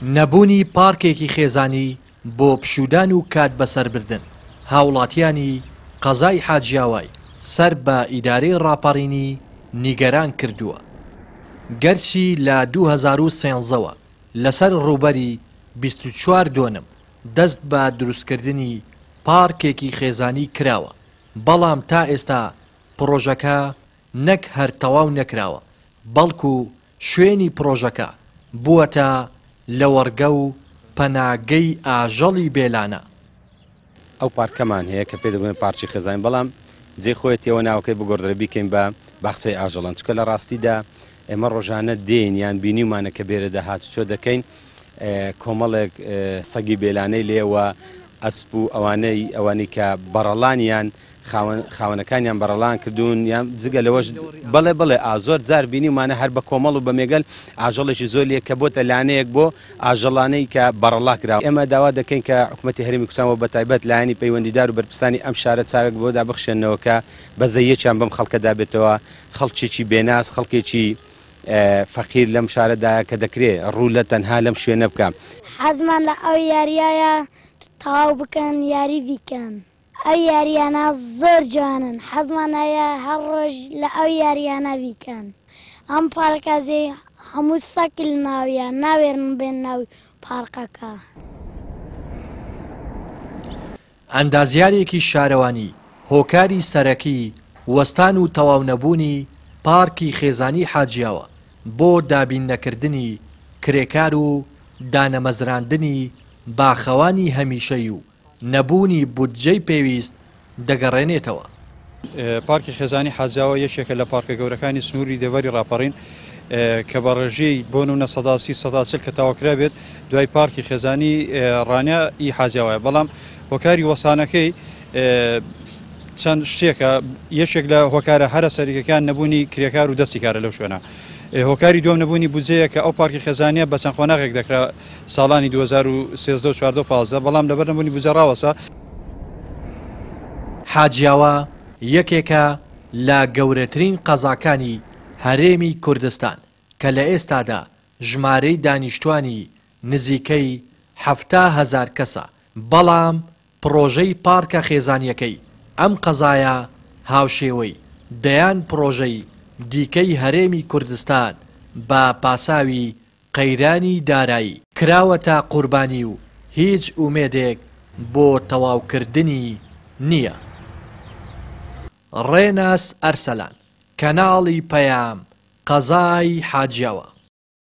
نەبوونی پارکێکی خێزانی بۆ پشودان و کات بەسەربردن هاوڵاتیانی قەزای حاجیاوای سەر بە ئیدارەی ڕاپەڕینی نیگەران کردووە. گەرچی لە 2013ەوە لەسەر ڕووبەری 24 دۆنم دەست بە دروستکردنی پارکێکی خێزانی کراوە، بەڵام تا ئێستا پرۆژەکە نەک هەر تەواو نەکراوە، بەڵکو شوێنی پرۆژەکە بووەتە لە وەرگە و پەناگەی ئاژەڵی بێلانە. ئەو پارکەمان هەیە کە پێ دەگوێن پارکی خێزانی، بەڵام جێ خۆیەتەوە ناوەکەی بگۆڕدرە بیکەین بە باخچەی ئاژەڵان، چکە لە ڕاستیدا ئێمە ڕۆژانە دێن یان بینیمانە کە بێرە دەهات چۆ دەکەین کۆمەڵێک سەگی بێلانەی لێوە ئەسپ و ئەوانەی کە بەڕەڵانیان خاوەنەکانیان بەڕەڵان کردوون یان جگە لەوەش بڵێ زۆر جار بینیمانە هەر بە کۆمەڵ و بە مێگەل ئاژەڵێکی زۆر لێ کە بۆتە لانەیەک بۆ ئاژەڵانەی کە بەڕەڵا کراوە. ئێمە داوا دەکەین کە حکوومەتی هەرێمی کوردستان بە تایبەت لایەنی پەیوەندیدار و بەرپرسانی ئەم شارە چاوێک بۆ دابخشێنەوە کە بەزەیەکیان بەم خەڵکەدا بێتەوە خەڵکێکی بێناس، خەڵکێکی فەقیر لەم شارەدایە کە دەکرێت ڕوو لە تەنها لەم شوێنە بکەم. حەزمان لە ئەو یاریایە تەواو بکەن، یاری بیکەن. ئەو یاریانە زۆر جوانن، حەزمان هەیە هەر ڕۆژ لە ئەو یاریانە بیکەن. ئەم پارکازێ هەموو سەکل ناویان ناوێرن بێن ناو پارکەکە. ئەندازیارێکی شارەوانی هۆکاری سەرەکی وەستان و تەواو نەبوونی پارکی خێزانی حاجیاوە بۆ دابین نەکردنی کرێکار و دانەمەزراندنی باخەوانی هەمیشەی و نەبوونی بودجەی پێویست دەگەڕێنێتەوە. پارکی خێزانی حاجیاوە یەکێکە لە پارکە گەورەکانی سنووری دێوەری ڕاپەڕین کە بە ڕێژەی بۆ نمونە 130 کە تاواکرا بێت دوای پارکی خێزانی ڕانایی حاجیاوایە، بەڵام هۆکاری وەسانەکەی چەند شتێکە. یەکێک لە هۆکارە هەرە سەرەکیەکان نەبوونی کرێکار و دەستی کارە لەو شوێنە. هۆکاری دوم نەبوونی بودجەیە کە ئەو پارکی خێزانیە بە چەند خۆناغێک دەکرا ساڵانی 2013-14-15، بەڵام لەبەر نەبوونی بودجە ڕاوەسا. حاجیاوە یەکێکە لە گەورەترین قەزاکانی هەرێمی کوردستان کە لە ئێستادا ژمارەی دانیشتوانی نزیکەی 70,000 کەسە، بەڵام پرۆژەی پارکە خێزانیەکەی ئەم قەزایە هاوشێوەی دەیان پرۆژەی دیکەی هەرێمی کوردستان بە پاساوی قەیرانی دارایی کراوەتە قوربانی و هیچ ئومێدێک بۆ تەواوکردنی نییە. ڕێناس ئەرسەلان، کەناڵی پەیام، قەزای حاجیاوە.